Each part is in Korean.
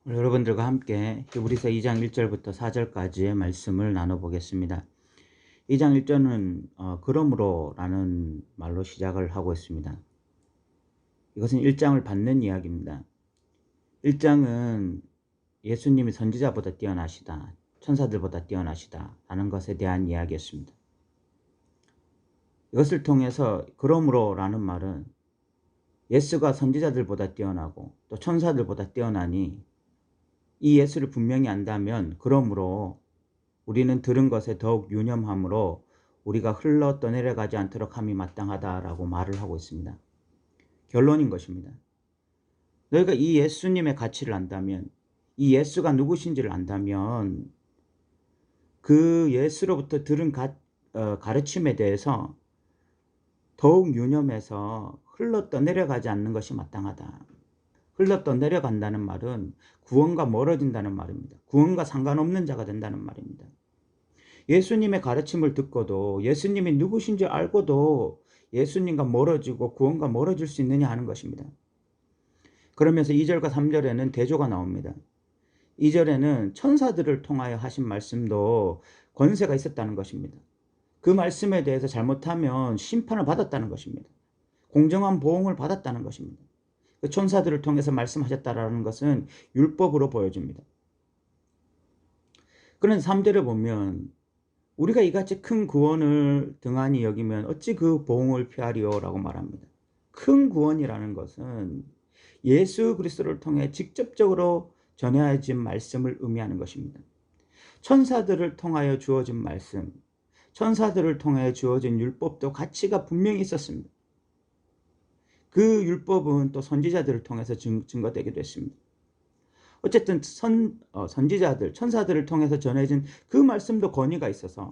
오늘 여러분들과 함께 히브리서 2장 1절부터 4절까지의 말씀을 나눠보겠습니다. 2장 1절은 그러므로 라는 말로 시작을 하고 있습니다. 이것은 1장을 받는 이야기입니다. 1장은 예수님이 선지자보다 뛰어나시다, 천사들보다 뛰어나시다 라는 것에 대한 이야기였습니다. 이것을 통해서 그러므로 라는 말은 예수가 선지자들보다 뛰어나고 또 천사들보다 뛰어나니 이 예수를 분명히 안다면 그러므로 우리는 들은 것에 더욱 유념함으로 우리가 흘러 떠내려가지 않도록 함이 마땅하다라고 말을 하고 있습니다. 결론인 것입니다. 너희가 이 예수님의 가치를 안다면, 이 예수가 누구신지를 안다면 그 예수로부터 들은 가르침에 대해서 더욱 유념해서 흘러 떠내려가지 않는 것이 마땅하다. 흘러 떠내려간다는 말은 구원과 멀어진다는 말입니다. 구원과 상관없는 자가 된다는 말입니다. 예수님의 가르침을 듣고도 예수님이 누구신지 알고도 예수님과 멀어지고 구원과 멀어질 수 있느냐 하는 것입니다. 그러면서 2절과 3절에는 대조가 나옵니다. 2절에는 천사들을 통하여 하신 말씀도 권세가 있었다는 것입니다. 그 말씀에 대해서 잘못하면 심판을 받았다는 것입니다. 공정한 보응을 받았다는 것입니다. 그 천사들을 통해서 말씀하셨다라는 것은 율법으로 보여집니다. 그런데 3절에 보면 우리가 이같이 큰 구원을 등한히 여기면 어찌 그 보응을 피하리요 라고 말합니다. 큰 구원이라는 것은 예수 그리스도를 통해 직접적으로 전해진 말씀을 의미하는 것입니다. 천사들을 통하여 주어진 말씀, 천사들을 통해 주어진 율법도 가치가 분명히 있었습니다. 그 율법은 또 선지자들을 통해서 증거되기도 했습니다. 어쨌든 선지자들, 천사들을 통해서 전해진 그 말씀도 권위가 있어서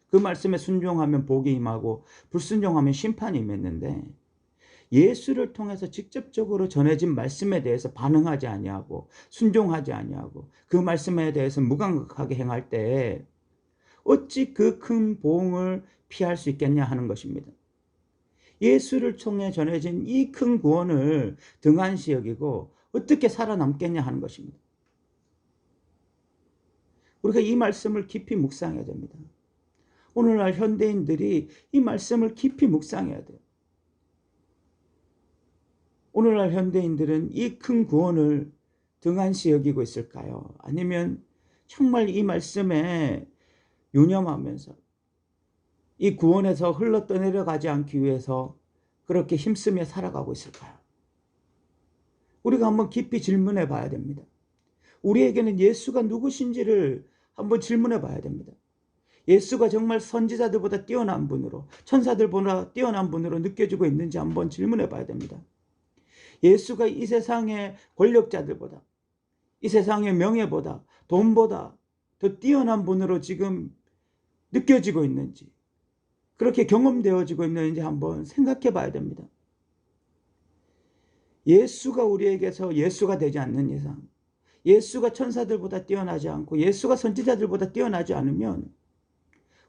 그 말씀에 순종하면 복이 임하고 불순종하면 심판이 임했는데 예수를 통해서 직접적으로 전해진 말씀에 대해서 반응하지 아니하고 순종하지 아니하고 그 말씀에 대해서 무감각하게 행할 때에 어찌 그 큰 보응을 피할 수 있겠냐 하는 것입니다. 예수를 통해 전해진 이 큰 구원을 등한시 여기고 어떻게 살아남겠냐 하는 것입니다. 우리가 이 말씀을 깊이 묵상해야 됩니다. 오늘날 현대인들이 이 말씀을 깊이 묵상해야 돼요. 오늘날 현대인들은 이 큰 구원을 등한시 여기고 있을까요? 아니면 정말 이 말씀에 유념하면서 이 구원에서 흘러 떠내려가지 않기 위해서 그렇게 힘쓰며 살아가고 있을까요? 우리가 한번 깊이 질문해 봐야 됩니다. 우리에게는 예수가 누구신지를 한번 질문해 봐야 됩니다. 예수가 정말 선지자들보다 뛰어난 분으로, 천사들보다 뛰어난 분으로 느껴지고 있는지 한번 질문해 봐야 됩니다. 예수가 이 세상의 권력자들보다, 이 세상의 명예보다, 돈보다 더 뛰어난 분으로 지금 느껴지고 있는지, 그렇게 경험되어지고 있는지 한번 생각해 봐야 됩니다. 예수가 우리에게서 예수가 되지 않는 이상, 예수가 천사들보다 뛰어나지 않고 예수가 선지자들보다 뛰어나지 않으면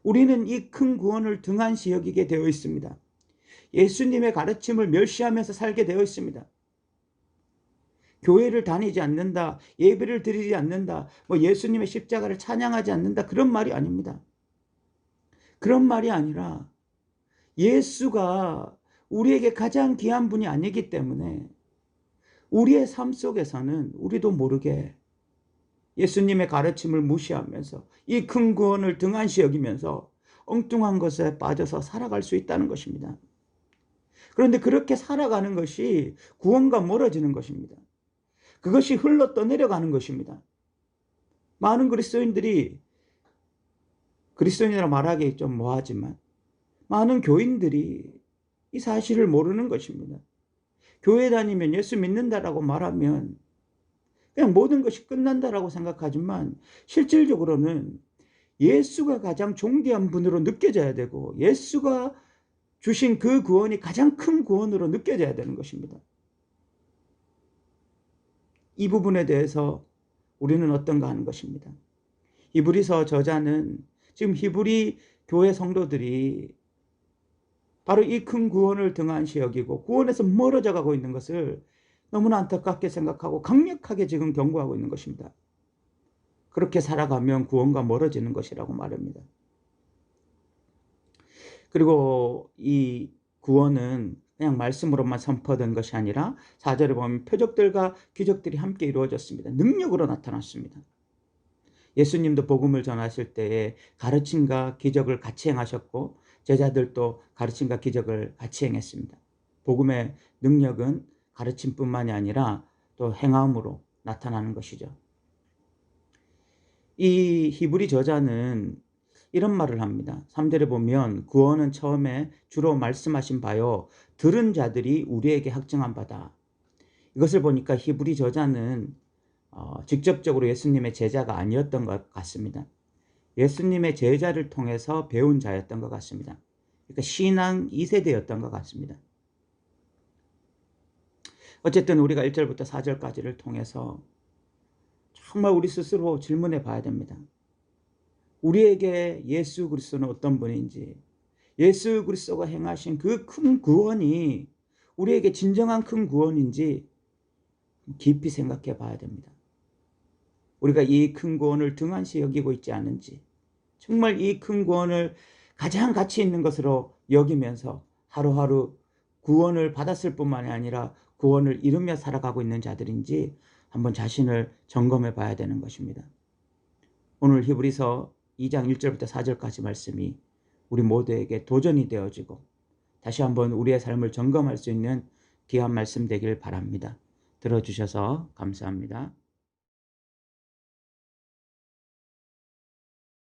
우리는 이 큰 구원을 등한시 여기게 되어 있습니다. 예수님의 가르침을 멸시하면서 살게 되어 있습니다. 교회를 다니지 않는다, 예배를 드리지 않는다, 예수님의 십자가를 찬양하지 않는다, 그런 말이 아닙니다. 그런 말이 아니라 예수가 우리에게 가장 귀한 분이 아니기 때문에 우리의 삶 속에서는 우리도 모르게 예수님의 가르침을 무시하면서 이 큰 구원을 등한시 여기면서 엉뚱한 것에 빠져서 살아갈 수 있다는 것입니다. 그런데 그렇게 살아가는 것이 구원과 멀어지는 것입니다. 그것이 흘러 떠내려가는 것입니다. 많은 그리스도인들이, 그리스도인이라 말하기 좀 뭐하지만 많은 교인들이 이 사실을 모르는 것입니다. 교회 다니면 예수 믿는다라고 말하면 그냥 모든 것이 끝난다라고 생각하지만 실질적으로는 예수가 가장 존귀한 분으로 느껴져야 되고 예수가 주신 그 구원이 가장 큰 구원으로 느껴져야 되는 것입니다. 이 부분에 대해서 우리는 어떤가 하는 것입니다. 히브리서 저자는 지금 히브리 교회 성도들이 바로 이 큰 구원을 등한시 여기고 구원에서 멀어져 가고 있는 것을 너무나 안타깝게 생각하고 강력하게 지금 경고하고 있는 것입니다. 그렇게 살아가면 구원과 멀어지는 것이라고 말합니다. 그리고 이 구원은 그냥 말씀으로만 선포된 것이 아니라 4절에 보면 표적들과 기적들이 함께 이루어졌습니다. 능력으로 나타났습니다. 예수님도 복음을 전하실 때에 가르침과 기적을 같이 행하셨고 제자들도 가르침과 기적을 같이 행했습니다. 복음의 능력은 가르침뿐만이 아니라 또 행함으로 나타나는 것이죠. 이 히브리 저자는 이런 말을 합니다. 3절에 보면 구원은 처음에 주로 말씀하신 바요 들은 자들이 우리에게 확증한 바다. 이것을 보니까 히브리 저자는 직접적으로 예수님의 제자가 아니었던 것 같습니다. 예수님의 제자를 통해서 배운 자였던 것 같습니다. 그러니까 신앙 2세대였던 것 같습니다. 어쨌든 우리가 1절부터 4절까지를 통해서 정말 우리 스스로 질문해 봐야 됩니다. 우리에게 예수 그리스도는 어떤 분인지, 예수 그리스도가 행하신 그 큰 구원이 우리에게 진정한 큰 구원인지 깊이 생각해 봐야 됩니다. 우리가 이 큰 구원을 등한시 여기고 있지 않은지, 정말 이 큰 구원을 가장 가치 있는 것으로 여기면서 하루하루 구원을 받았을 뿐만이 아니라 구원을 이루며 살아가고 있는 자들인지 한번 자신을 점검해 봐야 되는 것입니다. 오늘 히브리서 2장 1절부터 4절까지 말씀이 우리 모두에게 도전이 되어지고 다시 한번 우리의 삶을 점검할 수 있는 귀한 말씀 되길 바랍니다. 들어주셔서 감사합니다.